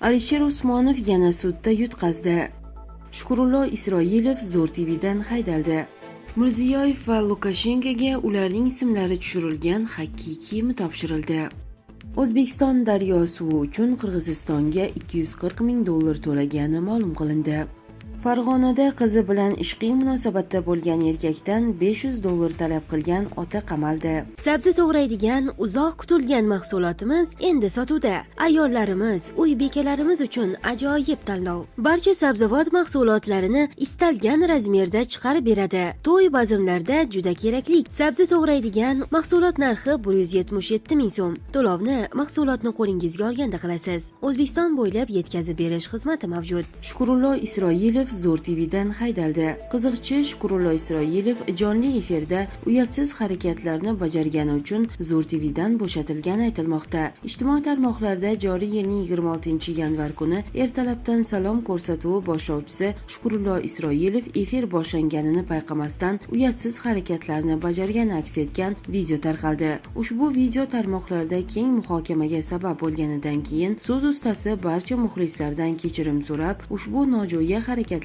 Alisher Usmonov yana sudda yutqazdi. Shukurullo Isroilov Zo'r TVdan haydaldi. Mirziyoyev va Lukashenkoga ularning ismlari tushirilgan Hakkiy kiyimi topshirildi. O'zbekiston daryo suvi uchun Qirg'izistonga $240,000 to'lagani ma'lum qilindi. Farg'onada qizi bilan ishqiy munosabatda bo'lgan erkakdan $500 talab qilgan ota qamaldi. Sabzi to'g'raydigan uzoq kutilgan mahsulotimiz endi sotuvda. Ayollarimiz, uy bekalarimiz uchun ajoyib tanlov. Barcha sabzavot mahsulotlarini istalgan razmerda chiqarib beradi. To'y bazmlarda juda kerakli. Sabzi to'g'raydigan mahsulot narxi 177 ming so'm. To'lovni mahsulotni qo'lingizga olganda qilasiz. O'zbekiston bo'ylab yetkazib berish xizmati mavjud. Shukurullo Isroilov Zo'r TVdan haydaldi. Qiziqchi Shukurullo Isroilov jonli efirda uyatsiz harakatlarni bajargani uchun Zo'r TVdan bo'shatilgani aytilmoqda. Ijtimoiy tarmoqlarda joriy yilning 26-yanvar kuni ertalabdan salom ko'rsatuvi boshlovchisi Shukurullo Isroilov efir boshlanganini payqamasdan uyatsiz harakatlarni bajargani aks etgan video tarqaldi. Ushbu video tarmoqlarda keng muhokamaga sabab bo'lganidan keyin so'z ustasi barcha muxlislardan kechirim so'rab, ushbu nojo'ya harakatlarni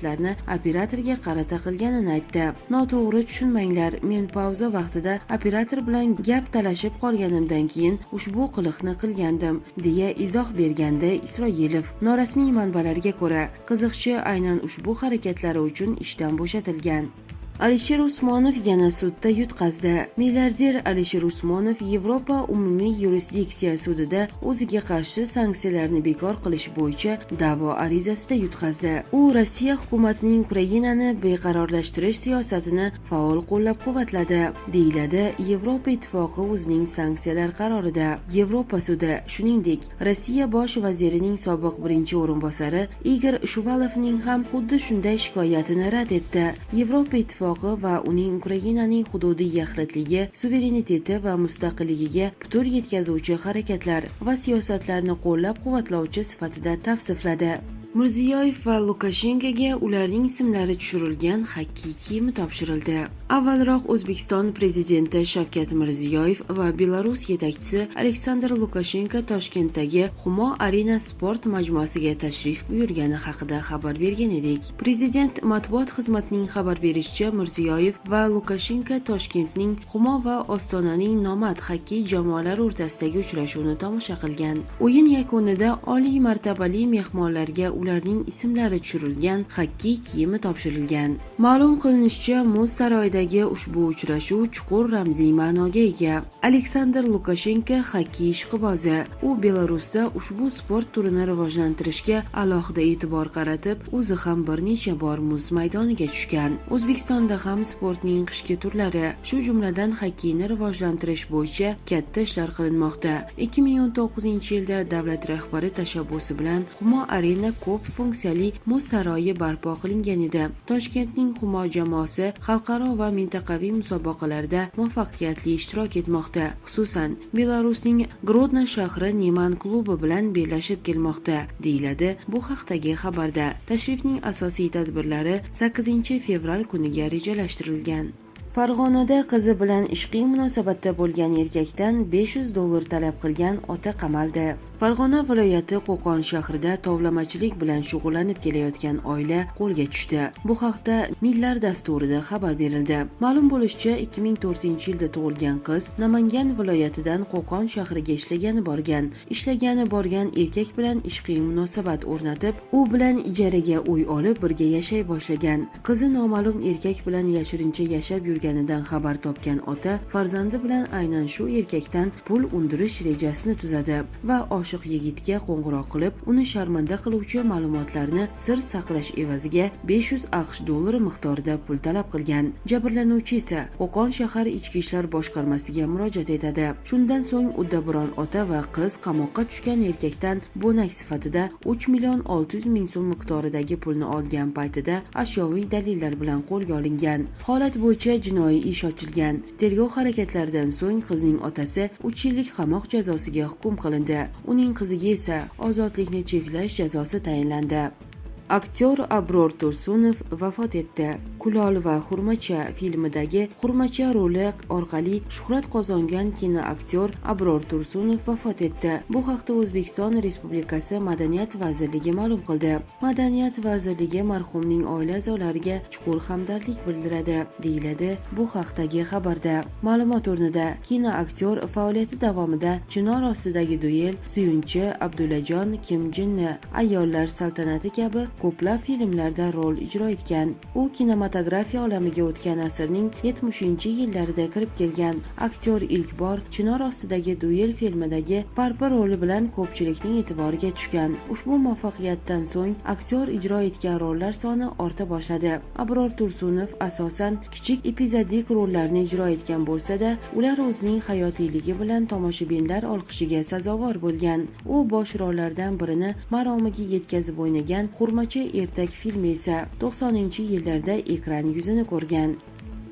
operatorga qarata qilganini aytdi. Noto'g'ri tushunmanglar, men pauza vaqtida operator bilan gap talashib qolganimdan keyin ushbu qiliqni qilgandim, deya izoh bergandi Isroilov. Norasmiy manbalarga ko'ra, qiziqchi aynan ushbu harakatlari uchun ishdan bo'shatilgan. Alisher Usmonov yana sudda yutqazdi. Milliarder Alisher Usmonov Yevropa umumiy yurisdiksiya sudida o'ziga qarshi sanksiyalarni bekor qilish bo'yicha da'vo arizasida yutqazdi. U Rossiya hukumatining Ukrainani beqarorlashtirish siyosatini faol qo'llab-quvvatladi, deyiladi Yevropa ittifoqi o'zining sanksiyalar qarorida. Yevropa sudi, shuningdek, Rossiya bosh vazirining sobiq birinchi o'rinbosari Igor Shuvalovning ham xuddi shunday shikoyatini rad etdi. Yevropa ittifoqi va uning Ukrainaning hududiy yaxlitligi, suvereniteti va mustaqilligiga putur yetkazuvchi harakatlar va siyosatlarni qo'llab-quvvatlovchi sifatida tavsifladi. Mirziyoyev va Lukashenkoga ularning ismlari tushirilgan Hakkiy kiyimi topshirildi. Avvalroq O'zbekiston prezidenti Shavkat Mirziyoyev va Belarus yetakchisi Aleksandr Lukashenko Toshkentdagi Humo Arena sport majmuasiga tashrif buyurgani haqida xabar bergan edik. Prezident matbuot xizmatining xabar berishicha, Mirziyoyev va Lukashenko Toshkentning Humo va Ostonaning nomad xokkey jamoalari o'rtasidagi uchrashuvni tomosha qilgan. O'yin yakunida oliy martabali mehmonlarga ularning ismlari tushirilgan Hakkiy kiyimi topshirilgan. Ma'lum qilinishicha, Muz saroyidagi ushbu uchrashuv chuqur ramziy ma'noga ega. Aleksandr Lukashenko xokkey ishqibozi. U Belarusda ushbu sport turini rivojlantirishga alohida e'tibor qaratib, o'zi ham bir necha bor muz maydoniga tushgan. O'zbekistonda ham sportning qishki turlari, shu jumladan xokkeyni rivojlantirish bo'yicha katta ishlar qilinmoqda. 2019-yilda davlat rahbari tashabbusi bilan Humo Arena ko'p funksiyali muz saroyi barpo qilingan edi. Toshkentning Humo jamoasi xalqaro va mintaqaviy musobaqalarda muvaffaqiyatli ishtirok etmoqda. Xususan, Belarusning Grodno shahri Neman klubi bilan bellashib kelmoqda, deyiladi bu haqdagi xabarda. Tashrifning asosiy tadbirlari 8-fevral kuniga rejalashtirilgan. Farg'onada qizi bilan ishqiy munosabatda bo'lgan erkakdan $500 talab qilgan ota qamaldi. Farg'ona viloyati Qo'qon shahrida tovlamachilik bilan shug'ullanib kelayotgan oila qo'lga tushdi. Bu haqda Millar dasturida xabar berildi. Ma'lum bo'lishicha, 2004-yilda tug'ilgan qiz Namangan viloyatidan Qo'qon shahriga ishlagani borgan erkak bilan ishqiy munosabat o'rnatib, u bilan ijaraga uy olib birga yashay boshlagan. Qizi noma'lum erkak bilan yashirincha yashab yurganidan xabar topgan ota farzandi bilan aynan shu erkakdan pul undirish rejasini tuzadi va oshiq yigitga qo'ng'iroq qilib, uni sharmanda qiluvchi ma'lumotlarni sir saqlash evaziga $500 miqdorida pul talab qilgan. Jabrlanuvchi esa Qo'qon shahar ichki ishlar boshqarmasiga murojaat etadi. Shundan so'ng uddaburon ota va qiz qamoqqa tushgan erkakdan bo'nak sifatida 3,600,000 so'm miqdoridagi pulni olgan paytida ashyoviy dalillar bilan qo'lga olingan. Holat bo'yicha jinoiy ish ochilgan. Tergov harakatlaridan so'ng qizning otasi 3 yillik qamoq jazosiga hukm qilindi. Uning qiziga esa ozodlikni cheklash jazosi tayinlandi. Aktyor Abror Tursunov vafot etdi. Kulol va Xurmacha filmidagi Xurmacha roli orqali shuhrat qozongan kinoaktyor Abror Tursunov vafot etdi. Bu haqda O'zbekiston Respublikasi Madaniyat vazirligi ma'lum qildi. Madaniyat vazirligi marhumning oila a'zolariga chuqur hamdardlik bildiradi, deyiladi bu haqdagi xabarda. Ma'lumot o'rnida kinoaktyor faoliyati davomida Chinor ostidagi duel, Suyunchi, Abdullajon, Kim Jinni, Ayollar saltanati kabi ko'plab filmlarda rol ijro etgan. U kinematografiya olamiga o'tgan asrning 70-yillarida kirib kelgan. Aktyor ilk bor Chinor ostidagi duel filmidagi Parpa roli bilan ko'pchilikning e'tiboriga tushgan. Ushbu muvaffaqiyatdan so'ng aktyor ijro etgan rollar soni orta boshladi. Abror Tursunov asosan kichik epizodik rollarni ijro etgan bo'lsa-da, ular o'zining hayotiyligi bilan tomoshabinlar olqishiga sazovor bo'lgan. U bosh rollardan birini maromiga yetkazib o'ynagan Xurmacha ertak filmi esa 90-yillarda ekran yuzini ko'rgan.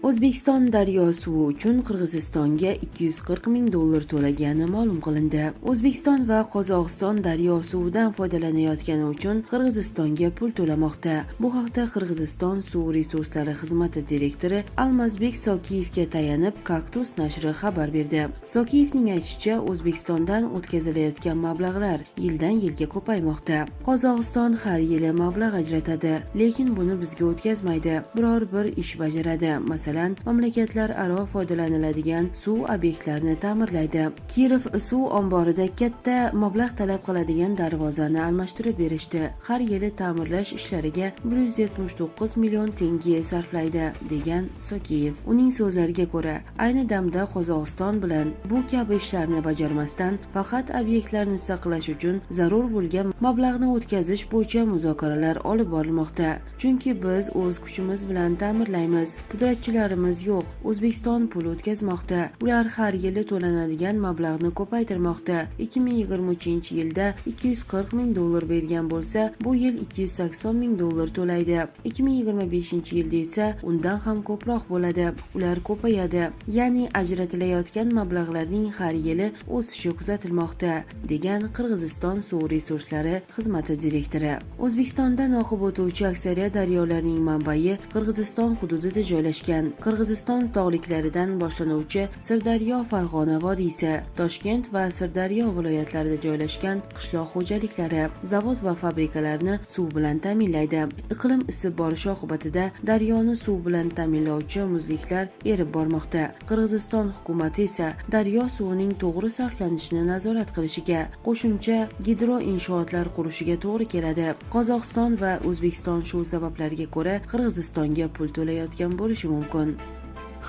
O'zbekiston daryo suvi uchun Qirg'izistonga $240,000 to'lagani ma'lum qilindi. O'zbekiston va Qozog'iston daryo suvidan foydalanayotgani uchun Qirg'izistonga pul to'lamoqda. Bu haqda Qirg'iziston suv resurslari xizmati direktori Almazbek Sokiyevga tayanib Kaktus nashri xabar berdi. Sokiyevning aytishicha, O'zbekistondan o'tkazilayotgan mablag'lar yildan-yilga ko'paymoqda. Qozog'iston har yili mablag' ajratadi, lekin buni bizga o'tkazmaydi. Biror bir ish bajaradi. Masalan, mamlakatlararo foydalaniladigan suv obyektlarini ta'mirlaydi. Kirov suv omborida katta mablag' talab qiladigan darvozani almashtirib berishdi. Har yili ta'mirlash ishlariga 179 million tenge sarflaydi, degan Sokiyev. Uning so'zlariga ko'ra, ayni damda Qozog'iston bilan bu kabi ishlarni bajarmasdan faqat obyektlarni saqlash uchun zarur bo'lgan mablag'ni o'tkazish bo'yicha muzokaralar olib borilmoqda. Chunki biz o'z kuchimiz bilan ta'mirlaymiz. Pudratchilarimiz yo'q. O'zbekiston pul o'tkazmoqda. Ular har yili to'lanadigan mablag'ni ko'paytirmoqda. 2023-yilda $240,000 bergan bo'lsa, bu yil $280,000 to'laydi. 2025-yilda esa undan ham ko'proq bo'ladi. Ular ko'payadi. Ya'ni ajratilayotgan mablag'larning har yili o'sishi kuzatilmoqda, degan Qirg'iziston suv resurslari xizmati direktori. O'zbekistondan oqib o'tuvchi aksariyat daryolarning manbai Qirg'iziston hududida joylashgan. Qirg'iziston tog'liklaridan boshlanuvchi Sirdaryo, Farg'ona vodiysi, Toshkent va Sirdaryo viloyatlarida joylashgan qishloq xo'jaliklari, zavod va fabrikalarni suv bilan ta'minlaydi. Iqlim isib borishi oqibatida daryoni suv bilan ta'minlovchi muzliklar erib bormoqda. Qirg'iziston hukumati esa daryo suvining to'g'ri sarflanishini nazorat qilishiga, qo'shimcha gidroinshootlar qurishiga to'g'ri keladi. Qozog'iston va O'zbekiston shu sabablarga ko'ra Qirg'izistonga pul to'layotgan bo'lishi mumkin.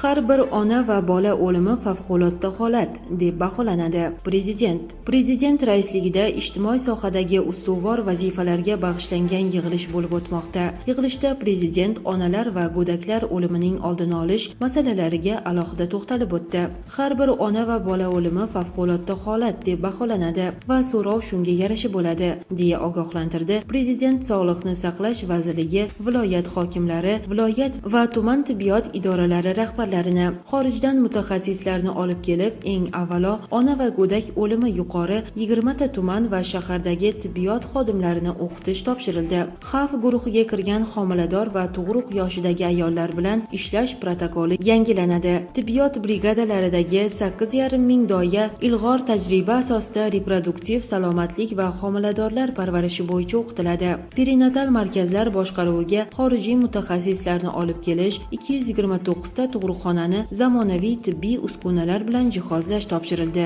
Har bir ona va bola o'limi favqulodda holat deb baholanadi. Prezident raisligida ijtimoiy sohadagi ustuvor vazifalarga bag'ishlangan yig'ilish bo'lib o'tmoqda. Yig'ilishda prezident onalar va go'daklar o'limining oldini olish masalalariga alohida to'xtalib o'tdi. Har bir ona va bola o'limi favqulodda holat deb baholanadi va so'rov shunga yarasha bo'ladi, deya ogohlantirdi Prezident Sog'liqni saqlash vazirligi viloyat hokimlari, viloyat va tuman tibbiyot idoralari rahbarlarini, xorijdan mutaxassislarni olib kelib, eng avvalo ona va go'dak o'limi yuqori 20 ta tuman va shahardagi tibbiyot xodimlarini o'qitish topshirildi. Xavf guruhiga kirgan homilador va tug'ruq yoshidagi ayollar bilan ishlash protokoli yangilanadi. Tibbiyot brigadalaridagi 8,5 ming doya ilg'or tajriba asosida reproduktiv salomatlik va homiladorlar parvarishi bo'yicha o'qitiladi. Perinatal markazlar boshqaruviga xorijiy mutaxassislarni olib kelish, 229 ta tug'ruqxonani zamonaviy tibbiy uskunalar bilan jihozlash topshirildi.